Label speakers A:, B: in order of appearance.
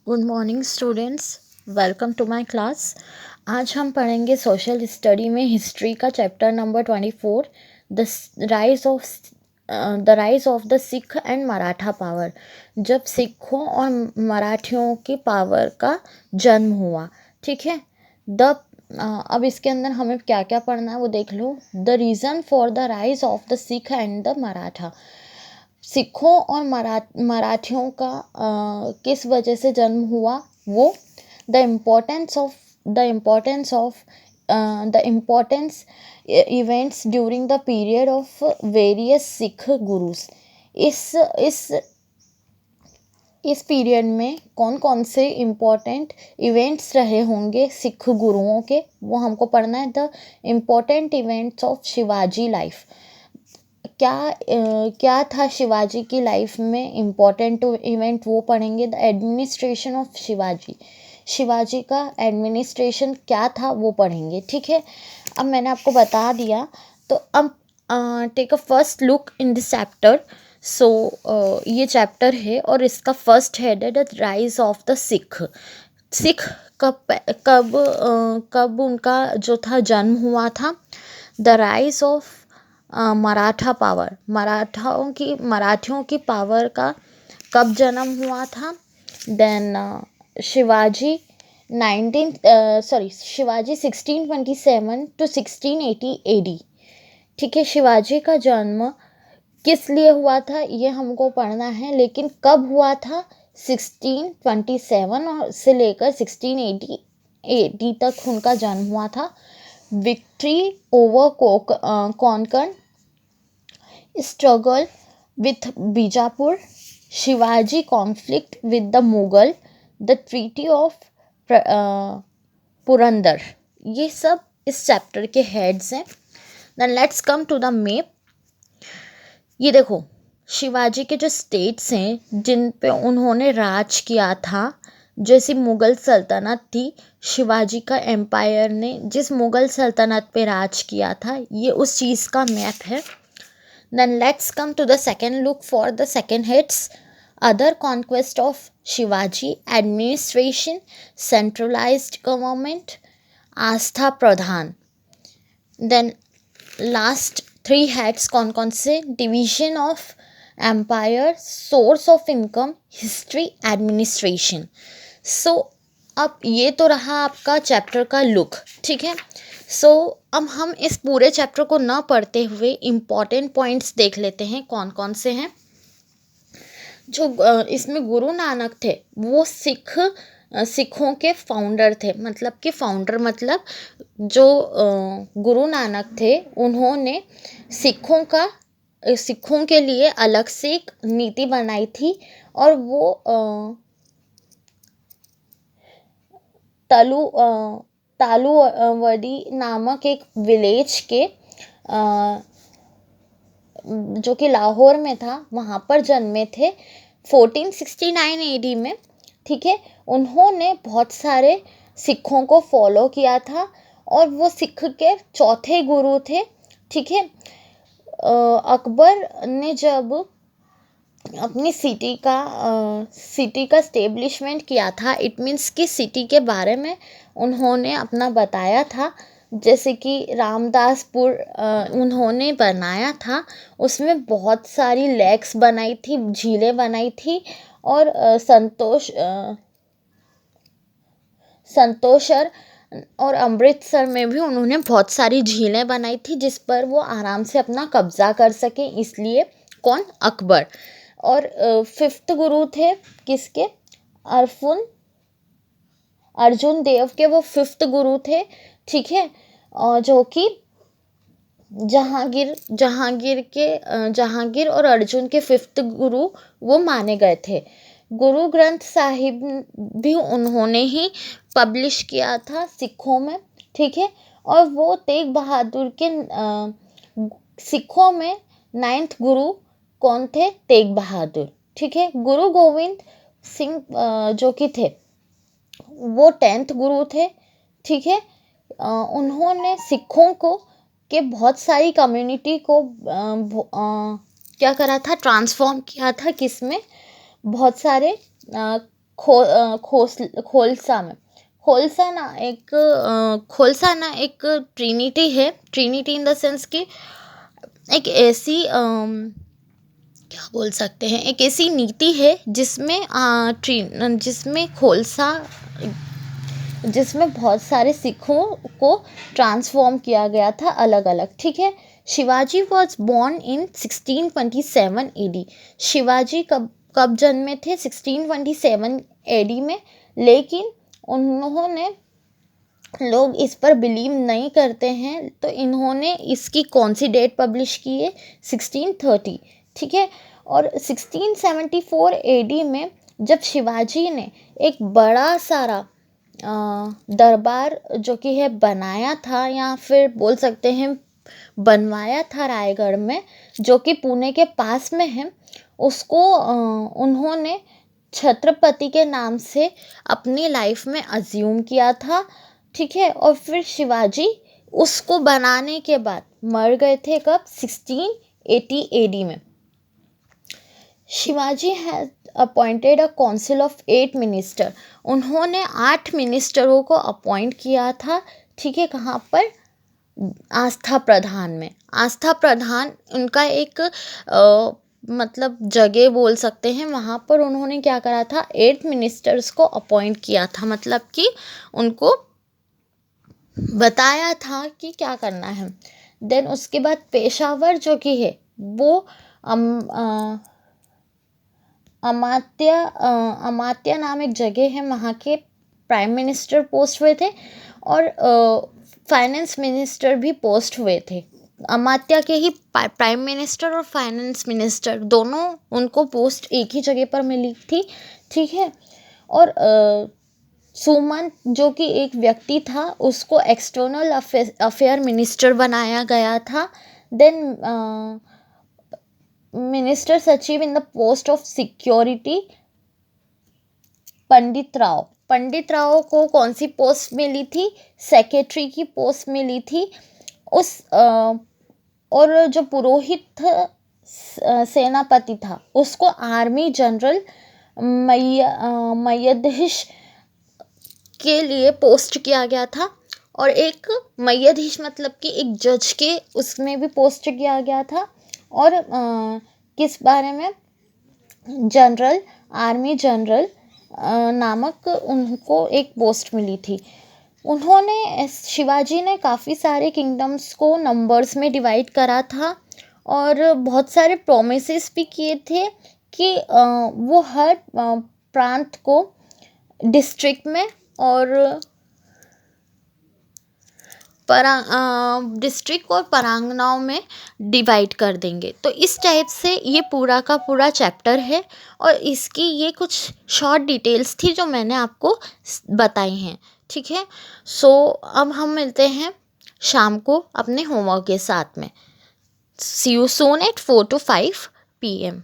A: Good morning students, welcome to my class. आज हम पढ़ेंगे सोशल स्टडी में हिस्ट्री का chapter number 24, the rise of the Sikh and Maratha power. जब सिखों और मराठियों की पावर का जन्म हुआ। ठीक है। द अब इसके अंदर हमें क्या क्या पढ़ना है वो देख लो। The reason for the rise of the Sikh and the Maratha. सिखों और मराठियों का किस वजह से जन्म हुआ वो। The importance events during the period of various Sikh gurus. इस इस इस पीरियड में कौन कौन से इम्पोर्टेंट इवेंट्स रहे होंगे सिख गुरुओं के, वो हमको पढ़ना है। The important events of Shivaji life. क्या था शिवाजी की लाइफ में इम्पोर्टेंट इवेंट, वो पढ़ेंगे। द एडमिनिस्ट्रेशन ऑफ शिवाजी का एडमिनिस्ट्रेशन क्या था वो पढ़ेंगे। ठीक है। अब मैंने आपको बता दिया, तो अब take a first look in this chapter. So ये चैप्टर है और इसका फर्स्ट हेड है the rise of the Sikh. Sikh कब उनका जो था जन्म हुआ था। The rise of Maratha power, मराठियों की पावर का कब जन्म हुआ था। Then Shivaji 1627 to 1680 AD। ठीक है। शिवाजी का जन्म किस लिए हुआ था ये हमको पढ़ना है, लेकिन कब हुआ था। 1627 और से लेकर 1680 AD तक उनका जन्म हुआ था। Victory over Konkan, struggle with Bijapur, Shivaji conflict with the Mughal, the treaty of Purandar. ये सब इस चैप्टर के हेड्स हैं। Then let's come to the map. ये देखो, शिवाजी के जो स्टेट्स हैं जिन पे उन्होंने राज किया था, जैसी मुग़ल सल्तनत थी, शिवाजी का एम्पायर ने जिस मुग़ल सल्तनत पे राज किया था, ये उस चीज़ का मैप है। Then let's come to the second look for the second hits. Other conquest of Shivaji: administration, centralized government, Aastha Pradhan. Then last three heads कौन कौन से। division of empire, source of income, history, administration. So अब ये तो रहा आपका chapter का look. ठीक है। सो अब हम इस पूरे चैप्टर को ना पढ़ते हुए इम्पॉर्टेंट पॉइंट्स देख लेते हैं कौन कौन से हैं। जो इसमें गुरु नानक थे वो सिखों के फाउंडर थे। मतलब कि फाउंडर मतलब जो गुरु नानक थे उन्होंने सिखों के लिए अलग से एक नीति बनाई थी। और वो तालुवडी नामक एक विलेज के जो कि लाहौर में था, वहाँ पर जन्मे थे 1469 AD में। ठीक है। उन्होंने बहुत सारे सिखों को फॉलो किया था और वो सिख के चौथे गुरु थे। ठीक है। अकबर ने जब अपनी सिटी का स्टेब्लिशमेंट किया था, इट मीन्स कि सिटी के बारे में उन्होंने अपना बताया था। जैसे कि रामदासपुर उन्होंने बनाया था, उसमें बहुत सारी लेक्स बनाई थी, झीलें बनाई थी। और संतोषर और अमृतसर में भी उन्होंने बहुत सारी झीलें बनाई थी, जिस पर वो आराम से अपना कब्जा कर सके। इसलिए कौन, अकबर। और फिफ्थ गुरु थे किसके, अर्जुन देव के, वो फिफ्थ गुरु थे। ठीक है। और जो कि जहांगीर और अर्जुन के फिफ्थ गुरु वो माने गए थे। गुरु ग्रंथ साहिब भी उन्होंने ही पब्लिश किया था सिखों में। ठीक है। और वो तेग बहादुर के सिखों में 9th गुरु कौन थे, तेग बहादुर। ठीक है। गुरु गोविंद सिंह जो कि थे वो 10th गुरु थे। ठीक है। उन्होंने सिखों को के बहुत सारी कम्युनिटी को क्या करा था, ट्रांसफॉर्म किया था। किसमें, बहुत सारे खोलसा में। खोलसा ना एक ट्रिनिटी है। ट्रिनिटी इन द सेंस कि एक ऐसी क्या बोल सकते हैं, एक ऐसी नीति है जिसमें बहुत सारे सिखों को ट्रांसफॉर्म किया गया था अलग अलग। ठीक है। Shivaji was born in 1627 AD। Shivaji कब जन्मे थे? 1627 AD में। लेकिन उन्होंने, लोग इस पर बिलीव नहीं करते हैं, तो इन्होंने इसकी कौन सी डेट पब्लिश की है? 1630। ठीक है। और 1674 AD में जब शिवाजी ने एक बड़ा सारा दरबार जो कि है बनाया था, या फिर बोल सकते हैं बनवाया था रायगढ़ में, जो कि पुणे के पास में है, उसको उन्होंने छत्रपति के नाम से अपनी लाइफ में अज्यूम किया था। ठीक है। और फिर शिवाजी उसको बनाने के बाद मर गए थे कब? 1680 AD में। Shivaji has appointed a council of 8 minister. उन्होंने 8 मिनिस्टरों को अपॉइंट किया था। ठीक है। कहाँ पर? आस्था प्रधान में। आस्था प्रधान उनका एक मतलब जगह बोल सकते हैं। वहाँ पर उन्होंने क्या करा था? 8 मिनिस्टर्स को अपॉइंट किया था, मतलब कि उनको बताया था कि क्या करना है। देन उसके बाद पेशावर जो कि है वो अमात्य नाम एक जगह है, वहाँ के प्राइम मिनिस्टर पोस्ट हुए थे, और फाइनेंस मिनिस्टर भी पोस्ट हुए थे। अमात्य के ही प्राइम मिनिस्टर और फाइनेंस मिनिस्टर दोनों, उनको पोस्ट एक ही जगह पर मिली थी। ठीक है। और सुमन जो कि एक व्यक्ति था, उसको एक्सटर्नल अफेयर मिनिस्टर बनाया गया था। Then minister Sachiv in the post of security Pandit Rao को कौन सी पोस्ट मिली थी? सेक्रेटरी की पोस्ट मिली थी। और जो पुरोहित सेनापति था, उसको आर्मी जनरल मय्याधीश के लिए पोस्ट किया गया था। और एक मय्याधीश मतलब कि एक जज के उसमें भी पोस्ट किया गया था। और किस बारे में? आर्मी जनरल नामक उनको एक पोस्ट मिली थी। शिवाजी ने काफ़ी सारे किंगडम्स को नंबर्स में डिवाइड करा था, और बहुत सारे प्रोमिसेस भी किए थे कि वो हर प्रांत को डिस्ट्रिक्ट में और डिस्ट्रिक्ट और परांगनाओं में डिवाइड कर देंगे। तो इस टाइप से ये पूरा का पूरा चैप्टर है, और इसकी ये कुछ शॉर्ट डिटेल्स थी जो मैंने आपको बताई हैं। ठीक है। सो अब हम मिलते हैं शाम को अपने होमवर्क के साथ में। सी you soon eight 4 to 5 PM।